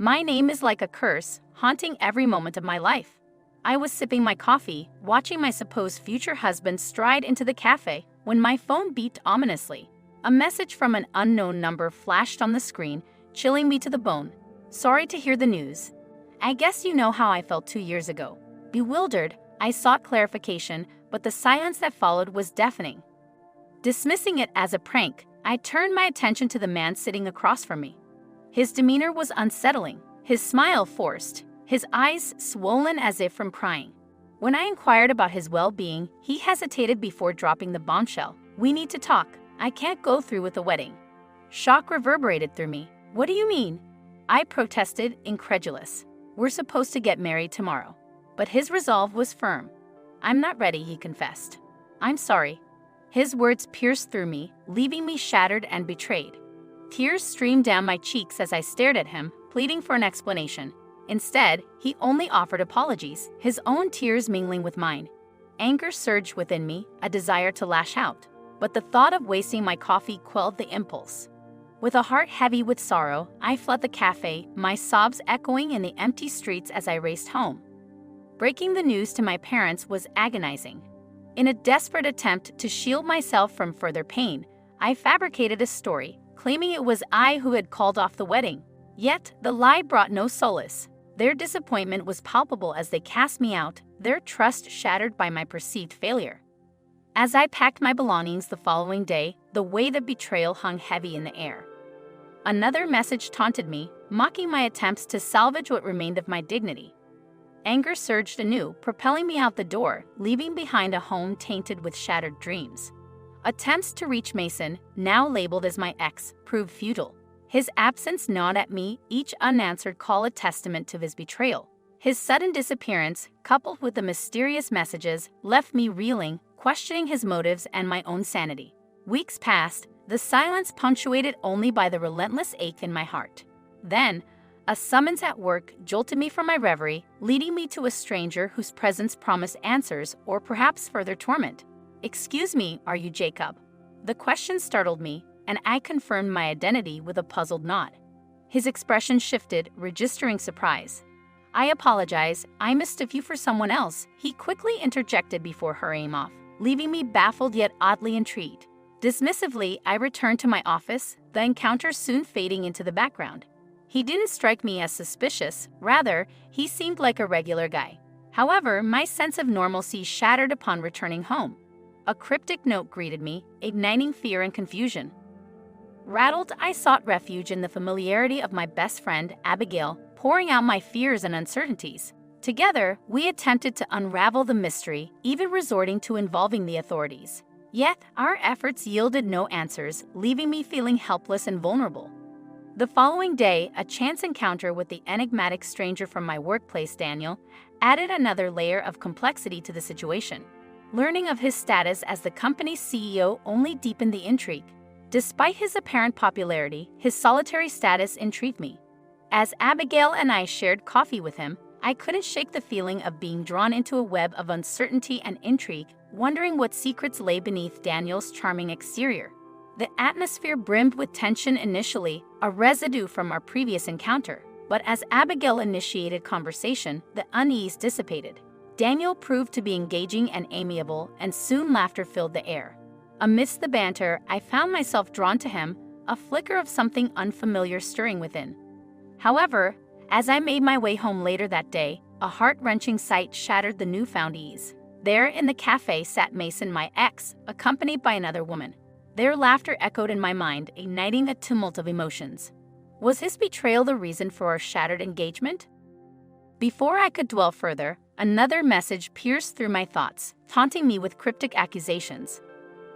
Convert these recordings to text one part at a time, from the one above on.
My name is like a curse, haunting every moment of my life. I was sipping my coffee, watching my supposed future husband stride into the cafe, when my phone beeped ominously. A message from an unknown number flashed on the screen, chilling me to the bone. Sorry to hear the news. I guess you know how I felt 2 years ago. Bewildered, I sought clarification, but the silence that followed was deafening. Dismissing it as a prank, I turned my attention to the man sitting across from me. His demeanor was unsettling, his smile forced, his eyes swollen as if from prying. When I inquired about his well-being, he hesitated before dropping the bombshell. We need to talk. I can't go through with the wedding. Shock reverberated through me. What do you mean? I protested, incredulous. We're supposed to get married tomorrow. But his resolve was firm. I'm not ready, he confessed. I'm sorry. His words pierced through me, leaving me shattered and betrayed. Tears streamed down my cheeks as I stared at him, pleading for an explanation. Instead, he only offered apologies, his own tears mingling with mine. Anger surged within me, a desire to lash out. But the thought of wasting my coffee quelled the impulse. With a heart heavy with sorrow, I fled the cafe, my sobs echoing in the empty streets as I raced home. Breaking the news to my parents was agonizing. In a desperate attempt to shield myself from further pain, I fabricated a story, claiming it was I who had called off the wedding. Yet, the lie brought no solace. Their disappointment was palpable as they cast me out, their trust shattered by my perceived failure. As I packed my belongings the following day, the weight of betrayal hung heavy in the air. Another message taunted me, mocking my attempts to salvage what remained of my dignity. Anger surged anew, propelling me out the door, leaving behind a home tainted with shattered dreams. Attempts to reach Mason, now labeled as my ex, proved futile. His absence gnawed at me, each unanswered call a testament to his betrayal. His sudden disappearance, coupled with the mysterious messages, left me reeling, questioning his motives and my own sanity. Weeks passed, the silence punctuated only by the relentless ache in my heart. Then, a summons at work jolted me from my reverie, leading me to a stranger whose presence promised answers or perhaps further torment. "Excuse me, are you Jacob?" The question startled me, and I confirmed my identity with a puzzled nod. His expression shifted, registering surprise. "I apologize, I mistook you for someone else," he quickly interjected before hurrying off, leaving me baffled yet oddly intrigued. Dismissively, I returned to my office, the encounter soon fading into the background. He didn't strike me as suspicious, rather, he seemed like a regular guy. However, my sense of normalcy shattered upon returning home. A cryptic note greeted me, igniting fear and confusion. Rattled, I sought refuge in the familiarity of my best friend, Abigail, pouring out my fears and uncertainties. Together, we attempted to unravel the mystery, even resorting to involving the authorities. Yet, our efforts yielded no answers, leaving me feeling helpless and vulnerable. The following day, a chance encounter with the enigmatic stranger from my workplace, Daniel, added another layer of complexity to the situation. Learning of his status as the company's CEO only deepened the intrigue. Despite his apparent popularity, his solitary status intrigued me. As Abigail and I shared coffee with him, I couldn't shake the feeling of being drawn into a web of uncertainty and intrigue, wondering what secrets lay beneath Daniel's charming exterior. The atmosphere brimmed with tension initially, a residue from our previous encounter, but as Abigail initiated conversation, the unease dissipated. Daniel proved to be engaging and amiable, and soon laughter filled the air. Amidst the banter, I found myself drawn to him, a flicker of something unfamiliar stirring within. However, as I made my way home later that day, a heart-wrenching sight shattered the newfound ease. There in the cafe sat Mason, my ex, accompanied by another woman. Their laughter echoed in my mind, igniting a tumult of emotions. Was his betrayal the reason for our shattered engagement? Before I could dwell further, another message pierced through my thoughts, taunting me with cryptic accusations.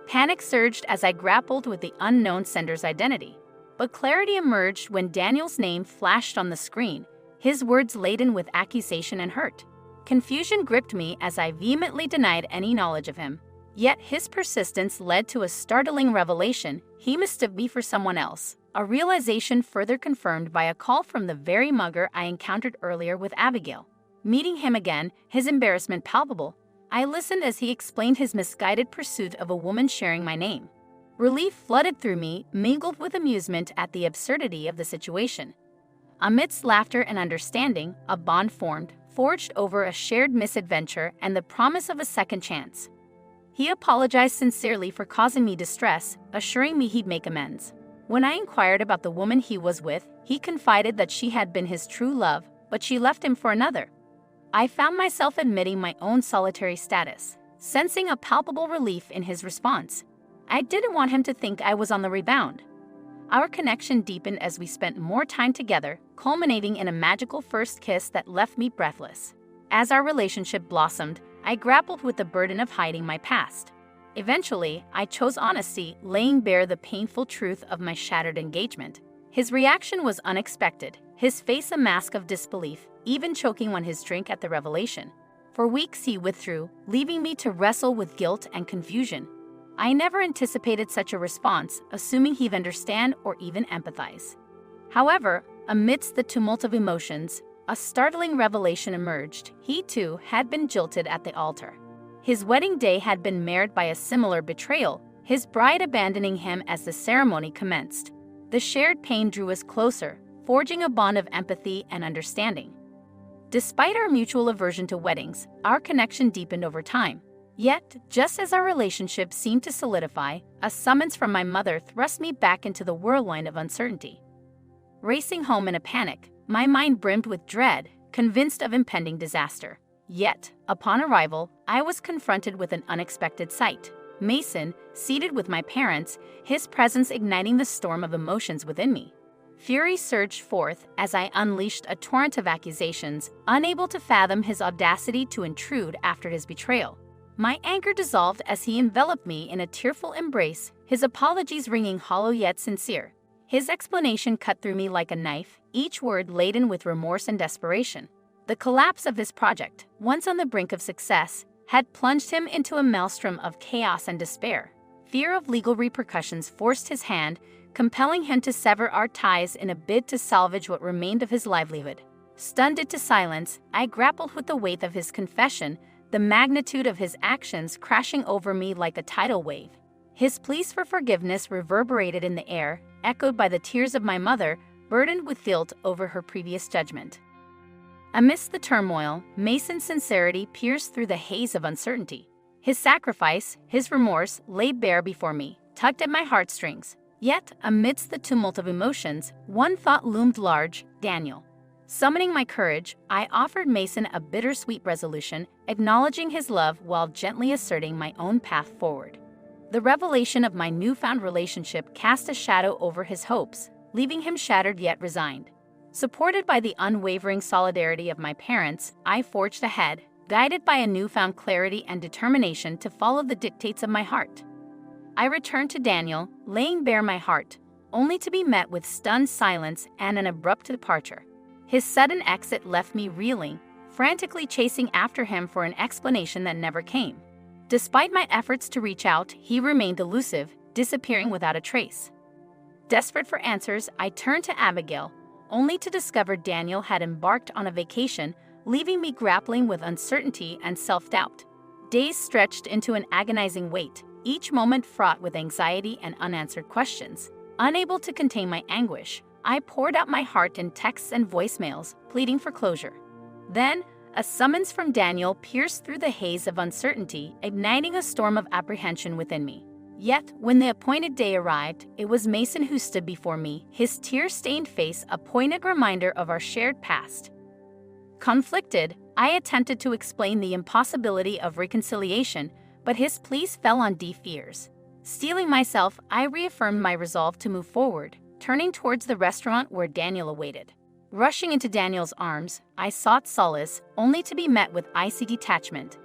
Panic surged as I grappled with the unknown sender's identity. But clarity emerged when Daniel's name flashed on the screen, his words laden with accusation and hurt. Confusion gripped me as I vehemently denied any knowledge of him. Yet his persistence led to a startling revelation: he mistook me for someone else, a realization further confirmed by a call from the very mugger I encountered earlier with Abigail. Meeting him again, his embarrassment palpable, I listened as he explained his misguided pursuit of a woman sharing my name. Relief flooded through me, mingled with amusement at the absurdity of the situation. Amidst laughter and understanding, a bond formed, forged over a shared misadventure and the promise of a second chance. He apologized sincerely for causing me distress, assuring me he'd make amends. When I inquired about the woman he was with, he confided that she had been his true love, but she left him for another. I found myself admitting my own solitary status, sensing a palpable relief in his response. I didn't want him to think I was on the rebound. Our connection deepened as we spent more time together, culminating in a magical first kiss that left me breathless. As our relationship blossomed, I grappled with the burden of hiding my past. Eventually, I chose honesty, laying bare the painful truth of my shattered engagement. His reaction was unexpected, his face a mask of disbelief, even choking on his drink at the revelation. For weeks he withdrew, leaving me to wrestle with guilt and confusion. I never anticipated such a response, assuming he'd understand or even empathize. However, amidst the tumult of emotions, a startling revelation emerged. He too had been jilted at the altar. His wedding day had been marred by a similar betrayal, his bride abandoning him as the ceremony commenced. The shared pain drew us closer, forging a bond of empathy and understanding. Despite our mutual aversion to weddings, our connection deepened over time. Yet, just as our relationship seemed to solidify, a summons from my mother thrust me back into the whirlwind of uncertainty. Racing home in a panic, my mind brimmed with dread, convinced of impending disaster. Yet, upon arrival, I was confronted with an unexpected sight. Mason, seated with my parents, his presence igniting the storm of emotions within me. Fury surged forth as I unleashed a torrent of accusations, unable to fathom his audacity to intrude after his betrayal. My anger dissolved as he enveloped me in a tearful embrace, his apologies ringing hollow yet sincere. His explanation cut through me like a knife, each word laden with remorse and desperation. The collapse of his project, once on the brink of success, had plunged him into a maelstrom of chaos and despair. Fear of legal repercussions forced his hand, compelling him to sever our ties in a bid to salvage what remained of his livelihood. Stunned into silence, I grappled with the weight of his confession, the magnitude of his actions crashing over me like a tidal wave. His pleas for forgiveness reverberated in the air, echoed by the tears of my mother, burdened with guilt over her previous judgment. Amidst the turmoil, Mason's sincerity pierced through the haze of uncertainty. His sacrifice, his remorse, laid bare before me, tugged at my heartstrings. Yet, amidst the tumult of emotions, one thought loomed large: Daniel. Summoning my courage, I offered Mason a bittersweet resolution, acknowledging his love while gently asserting my own path forward. The revelation of my newfound relationship cast a shadow over his hopes, leaving him shattered yet resigned. Supported by the unwavering solidarity of my parents, I forged ahead, guided by a newfound clarity and determination to follow the dictates of my heart. I returned to Daniel, laying bare my heart, only to be met with stunned silence and an abrupt departure. His sudden exit left me reeling, frantically chasing after him for an explanation that never came. Despite my efforts to reach out, he remained elusive, disappearing without a trace. Desperate for answers, I turned to Abigail, only to discover Daniel had embarked on a vacation, leaving me grappling with uncertainty and self-doubt. Days stretched into an agonizing wait, each moment fraught with anxiety and unanswered questions. Unable to contain my anguish, I poured out my heart in texts and voicemails, pleading for closure. Then, a summons from Daniel pierced through the haze of uncertainty, igniting a storm of apprehension within me. Yet, when the appointed day arrived, it was Mason who stood before me, his tear-stained face a poignant reminder of our shared past. Conflicted, I attempted to explain the impossibility of reconciliation, but his pleas fell on deaf ears. Steeling myself, I reaffirmed my resolve to move forward, turning towards the restaurant where Daniel awaited. Rushing into Daniel's arms, I sought solace, only to be met with icy detachment.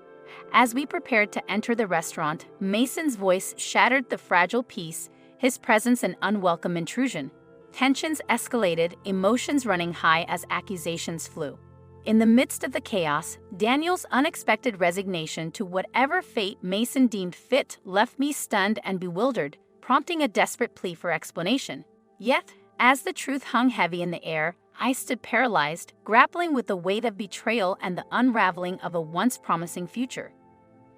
As we prepared to enter the restaurant, Mason's voice shattered the fragile peace, his presence an unwelcome intrusion. Tensions escalated, emotions running high as accusations flew. In the midst of the chaos, Daniel's unexpected resignation to whatever fate Mason deemed fit left me stunned and bewildered, prompting a desperate plea for explanation. Yet, as the truth hung heavy in the air, I stood paralyzed, grappling with the weight of betrayal and the unraveling of a once promising future.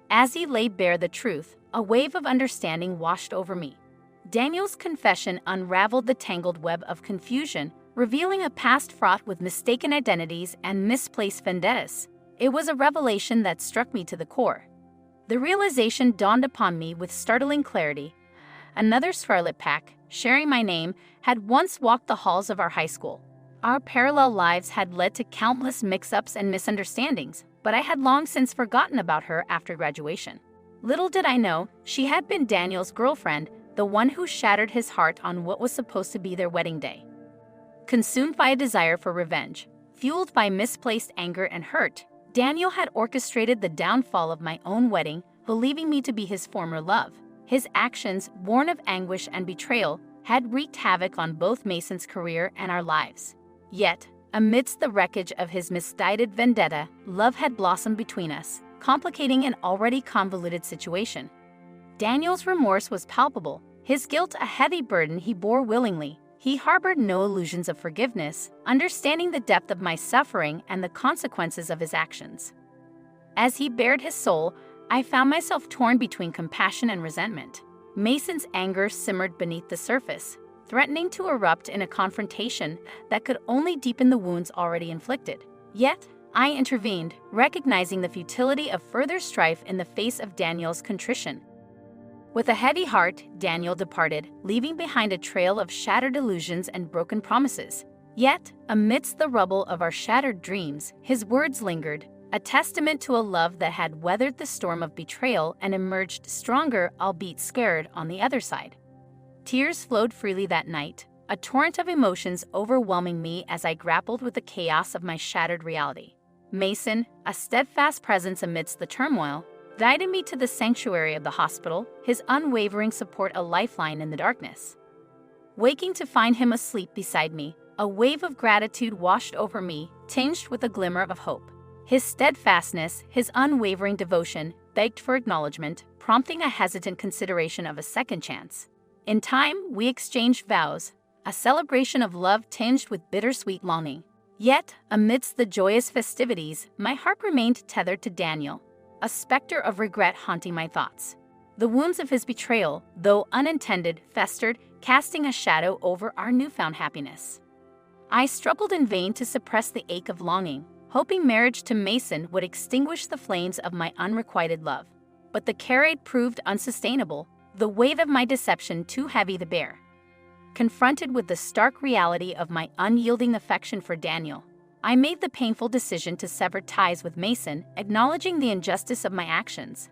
As he laid bare the truth, a wave of understanding washed over me. Daniel's confession unraveled the tangled web of confusion, revealing a past fraught with mistaken identities and misplaced vendettas. It was a revelation that struck me to the core. The realization dawned upon me with startling clarity. Another Scarlet Pack, sharing my name, had once walked the halls of our high school. Our parallel lives had led to countless mix-ups and misunderstandings, but I had long since forgotten about her after graduation. Little did I know, she had been Daniel's girlfriend, the one who shattered his heart on what was supposed to be their wedding day. Consumed by a desire for revenge, fueled by misplaced anger and hurt, Daniel had orchestrated the downfall of my own wedding, believing me to be his former love. His actions, born of anguish and betrayal, had wreaked havoc on both Mason's career and our lives. Yet, amidst the wreckage of his misguided vendetta, love had blossomed between us, complicating an already convoluted situation. Daniel's remorse was palpable, his guilt a heavy burden he bore willingly. He harbored no illusions of forgiveness, understanding the depth of my suffering and the consequences of his actions. As he bared his soul, I found myself torn between compassion and resentment. Mason's anger simmered beneath the surface, threatening to erupt in a confrontation that could only deepen the wounds already inflicted. Yet, I intervened, recognizing the futility of further strife in the face of Daniel's contrition. With a heavy heart, Daniel departed, leaving behind a trail of shattered illusions and broken promises. Yet, amidst the rubble of our shattered dreams, his words lingered, a testament to a love that had weathered the storm of betrayal and emerged stronger, albeit scared, on the other side. Tears flowed freely that night, a torrent of emotions overwhelming me as I grappled with the chaos of my shattered reality. Mason, a steadfast presence amidst the turmoil, guided me to the sanctuary of the hospital, his unwavering support a lifeline in the darkness. Waking to find him asleep beside me, a wave of gratitude washed over me, tinged with a glimmer of hope. His steadfastness, his unwavering devotion, begged for acknowledgement, prompting a hesitant consideration of a second chance. In time, we exchanged vows, a celebration of love tinged with bittersweet longing. Yet, amidst the joyous festivities, my heart remained tethered to Daniel, a specter of regret haunting my thoughts. The wounds of his betrayal, though unintended, festered, casting a shadow over our newfound happiness. I struggled in vain to suppress the ache of longing, hoping marriage to Mason would extinguish the flames of my unrequited love. But the charade proved unsustainable, the weight of my deception too heavy to bear. Confronted with the stark reality of my unyielding affection for Daniel, I made the painful decision to sever ties with Mason, acknowledging the injustice of my actions.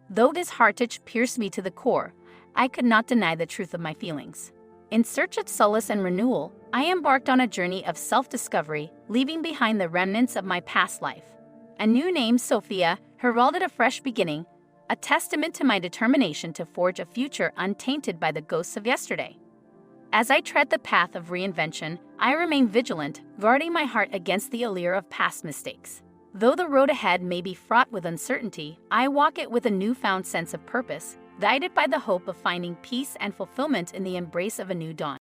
Though this heartache pierced me to the core, I could not deny the truth of my feelings. In search of solace and renewal, I embarked on a journey of self-discovery, leaving behind the remnants of my past life. A new name, Sophia, heralded a fresh beginning, a testament to my determination to forge a future untainted by the ghosts of yesterday. As I tread the path of reinvention, I remain vigilant, guarding my heart against the allure of past mistakes. Though the road ahead may be fraught with uncertainty, I walk it with a newfound sense of purpose, guided by the hope of finding peace and fulfillment in the embrace of a new dawn.